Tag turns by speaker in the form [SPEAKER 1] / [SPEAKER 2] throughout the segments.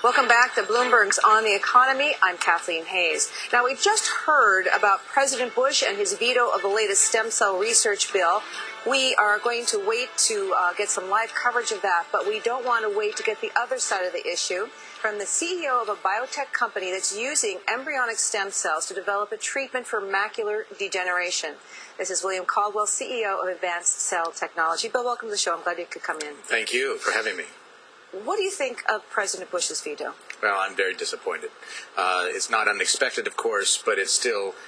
[SPEAKER 1] Welcome back to Bloomberg's On the Economy. I'm Kathleen Hayes. Now, we just heard about President Bush and his veto of the latest stem cell research bill. We are going to wait to get some live coverage of that, but we don't want to wait to get the other side of the issue from the CEO of a biotech company that's using embryonic stem cells to develop a treatment for macular degeneration. This is William Caldwell, CEO of Advanced Cell Technology. Bill, welcome to the show. I'm glad you could come in.
[SPEAKER 2] Thank you for having me.
[SPEAKER 1] What do you think of President Bush's veto?
[SPEAKER 2] Well, I'm very disappointed. It's not unexpected, of course, but it's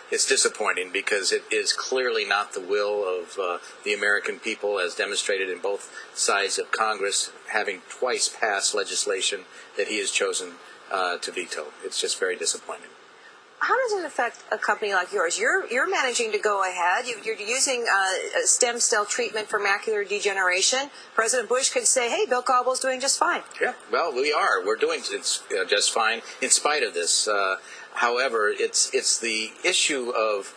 [SPEAKER 2] disappointing because it is clearly not the will of the American people, as demonstrated in both sides of Congress, having twice passed legislation that he has chosen to veto. It's just very disappointing.
[SPEAKER 1] How does it affect a company like yours? You're managing to go ahead. You're using a stem cell treatment for macular degeneration. President Bush could say, hey, Bill Caldwell's doing just fine.
[SPEAKER 2] Yeah, well, we are. We're doing just fine in spite of this. However, it's the issue of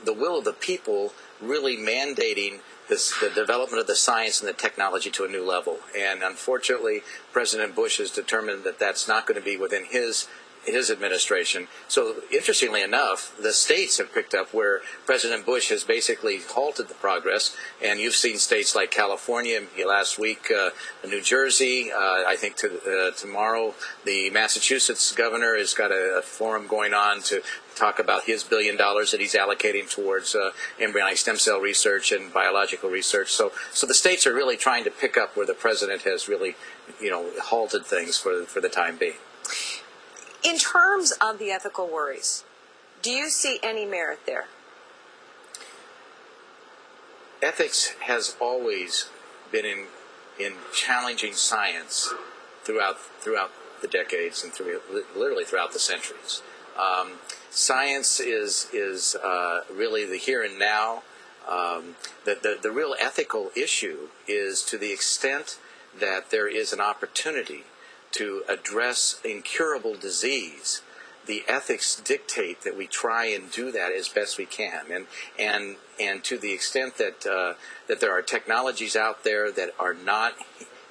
[SPEAKER 2] the will of the people really mandating the development of the science and the technology to a new level. And unfortunately, President Bush has determined that that's not going to be within his administration. So interestingly enough, the states have picked up where President Bush has basically halted the progress. And you've seen states like California last week, New Jersey. I think tomorrow the Massachusetts governor has got a forum going on to talk about his $1 billion that he's allocating towards embryonic stem cell research and biological research. So the states are really trying to pick up where the president has really, halted things for the time being.
[SPEAKER 1] In terms of the ethical worries, do you see any merit there?
[SPEAKER 2] Ethics has always been in challenging science throughout the decades and literally throughout the centuries. Science is really the here and now. The real ethical issue is to the extent that there is an opportunity to address incurable disease, the ethics dictate that we try and do that as best we can. And to the extent that there are technologies out there that are not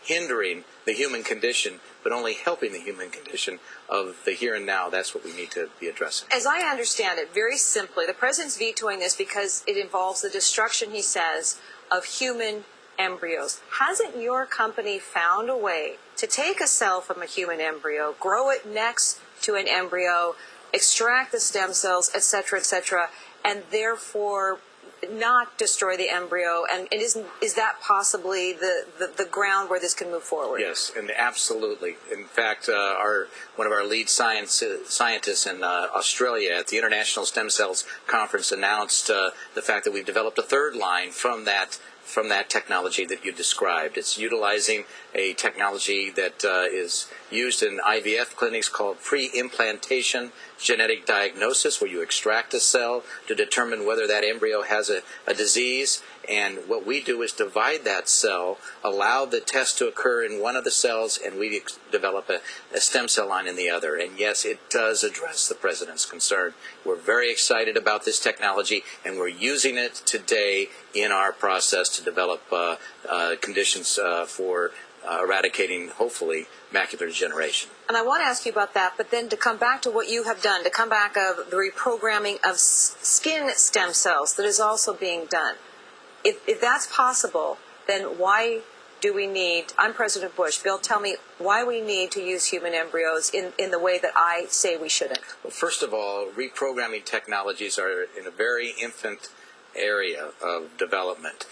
[SPEAKER 2] hindering the human condition, but only helping the human condition of the here and now, that's what we need to be addressing.
[SPEAKER 1] As I understand it, very simply, the president's vetoing this because it involves the destruction, he says, of human embryos. Hasn't your company found a way to take a cell from a human embryo, grow it next to an embryo, extract the stem cells, et cetera, and therefore not destroy the embryo? And is that possibly the ground where this can move forward?
[SPEAKER 2] Yes, and absolutely. In fact, one of our lead scientists in Australia at the International Stem Cells Conference announced the fact that we've developed a third line from that technology that you described. It's utilizing a technology that is used in IVF clinics called pre-implantation genetic diagnosis, where you extract a cell to determine whether that embryo has a disease. And what we do is divide that cell, allow the test to occur in one of the cells, and we develop a stem cell line in the other. And yes, it does address the president's concern. We're very excited about this technology, and we're using it today in our process to develop conditions for eradicating, hopefully, macular degeneration.
[SPEAKER 1] And I want to ask you about that, but then to come back to what you have done, to come back of the reprogramming of skin stem cells that is also being done. If that's possible, then why do we need, I'm President Bush, Bill, tell me why we need to use human embryos in the way that I say we shouldn't.
[SPEAKER 2] Well, first of all, reprogramming technologies are in a very infant area of development.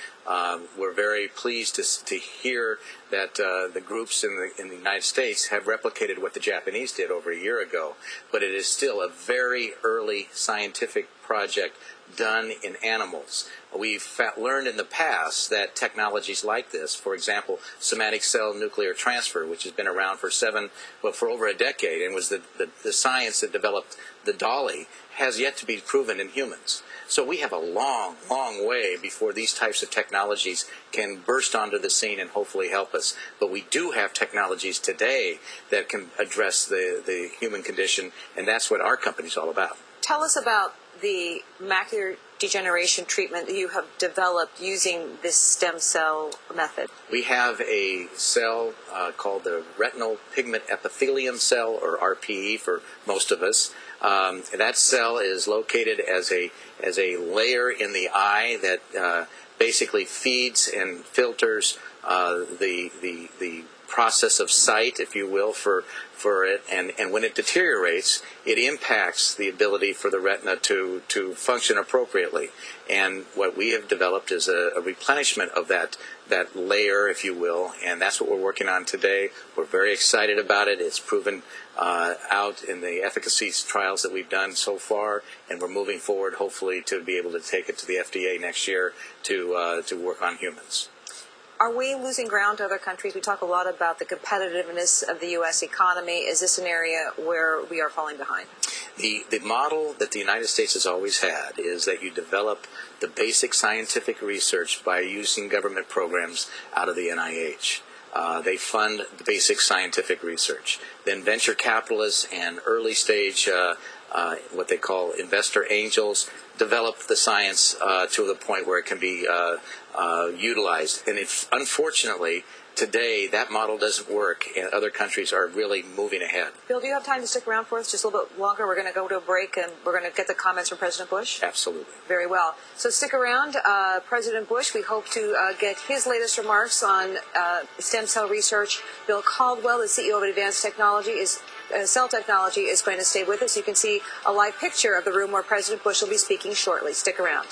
[SPEAKER 2] We're very pleased to hear that the groups in the United States have replicated what the Japanese did over a year ago, but it is still a very early scientific project done in animals. We've learned in the past that technologies like this, for example, somatic cell nuclear transfer, which has been around for over a decade and was the science that developed the dolly, has yet to be proven in humans. So we have a long, long way before these types of technologies can burst onto the scene and hopefully help us. But we do have technologies today that can address the human condition, and that's what our company's all about.
[SPEAKER 1] Tell us about the macular degeneration treatment that you have developed using this stem cell method?
[SPEAKER 2] We have a cell called the retinal pigment epithelium cell, or RPE for most of us. That cell is located as a layer in the eye that basically feeds and filters the process of sight, if you will, for it, and when it deteriorates, it impacts the ability for the retina to function appropriately. And what we have developed is a replenishment of that layer, if you will, and that's what we're working on today. We're very excited about it. It's proven out in the efficacy trials that we've done so far, and we're moving forward, hopefully, to be able to take it to the FDA next year to work on humans.
[SPEAKER 1] Are we losing ground to other countries? We talk a lot about the competitiveness of the U.S. economy. Is this an area where we are falling behind?
[SPEAKER 2] The model that the United States has always had is that you develop the basic scientific research by using government programs out of the NIH. They fund the basic scientific research. Then venture capitalists and early stage, what they call investor angels, develop the science to the point where it can be utilized. And unfortunately, today that model doesn't work, and other countries are really moving ahead.
[SPEAKER 1] Bill, do you have time to stick around for us just a little bit longer? We're going to go to a break, and we're going to get the comments from President Bush.
[SPEAKER 2] Absolutely.
[SPEAKER 1] Very well. So stick around. President Bush, we hope to get his latest remarks on stem cell research. Bill Caldwell, the CEO of Advanced Cell Technology, is going to stay with us. You can see a live picture of the room where President Bush will be speaking shortly. Stick around.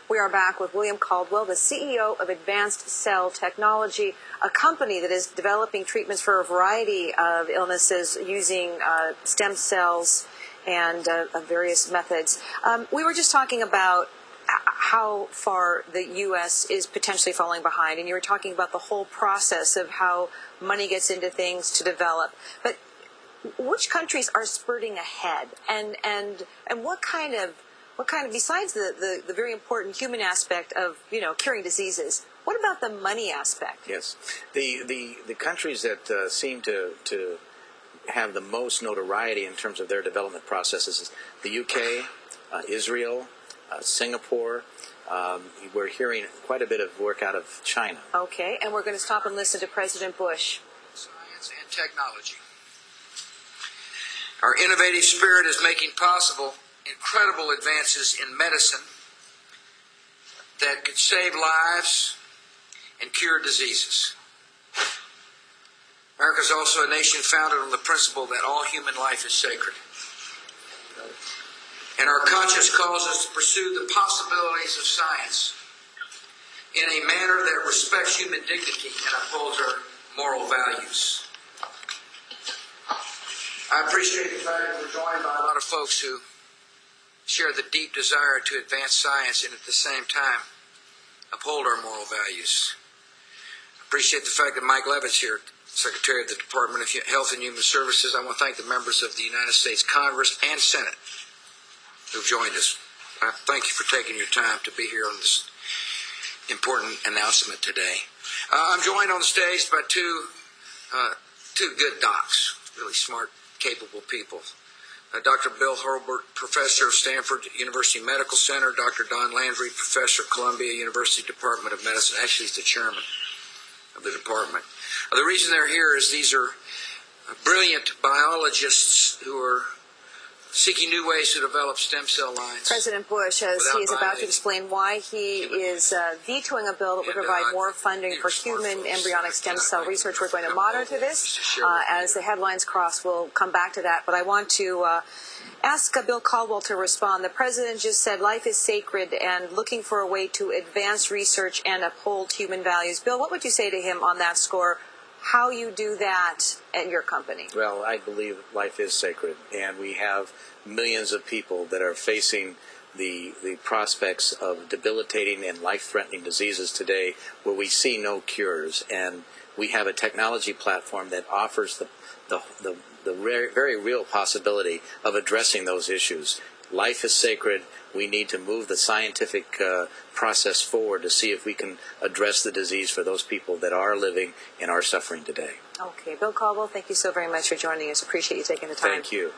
[SPEAKER 1] We are back with William Caldwell, the CEO of Advanced Cell Technology, a company that is developing treatments for a variety of illnesses using stem cells and various methods. We were just talking about how far the U.S. is potentially falling behind, and you were talking about the whole process of how money gets into things to develop. But which countries are spurting ahead, and what kind of, besides the very important human aspect of, curing diseases, what about the money aspect?
[SPEAKER 2] Yes. The countries that seem to have the most notoriety in terms of their development processes is the UK, Israel, Singapore. We're hearing quite a bit of work out of China.
[SPEAKER 1] Okay, and we're going to stop and listen to President Bush.
[SPEAKER 3] Science and technology. Our innovative spirit is making possible incredible advances in medicine that could save lives and cure diseases. America is also a nation founded on the principle that all human life is sacred. And our conscience calls us to pursue the possibilities of science in a manner that respects human dignity and upholds our moral values. I appreciate the fact that we're joined by a lot of folks who share the deep desire to advance science and at the same time uphold our moral values. I appreciate the fact that Mike Levitt's here, Secretary of the Department of Health and Human Services. I want to thank the members of the United States Congress and Senate who've joined us. I thank you for taking your time to be here on this important announcement today. I'm joined on the stage by two good docs, really smart, capable people. Dr. Bill Hurlburt, Professor of Stanford University Medical Center, Dr. Don Landry, Professor, Columbia University Department of Medicine. Actually, he's the chairman of the department. The reason they're here is these are brilliant biologists who are seeking new ways to develop stem cell lines.
[SPEAKER 1] President Bush, as he is about to explain why he is vetoing a bill that would provide more funding for human embryonic stem cell research. We're going to monitor this. As the headlines cross, we'll come back to that. But I want to ask Bill Caldwell to respond. The president just said life is sacred and looking for a way to advance research and uphold human values. Bill, what would you say to him on that score? How you do that at your company?
[SPEAKER 2] Well, I believe life is sacred, and we have millions of people that are facing the prospects of debilitating and life-threatening diseases today where we see no cures. And we have a technology platform that offers the very real possibility of addressing those issues. Life is sacred. We need to move the scientific process forward to see if we can address the disease for those people that are living and are suffering today.
[SPEAKER 1] Okay. Bill Caldwell, thank you so very much for joining us. Appreciate you taking the time.
[SPEAKER 2] Thank you.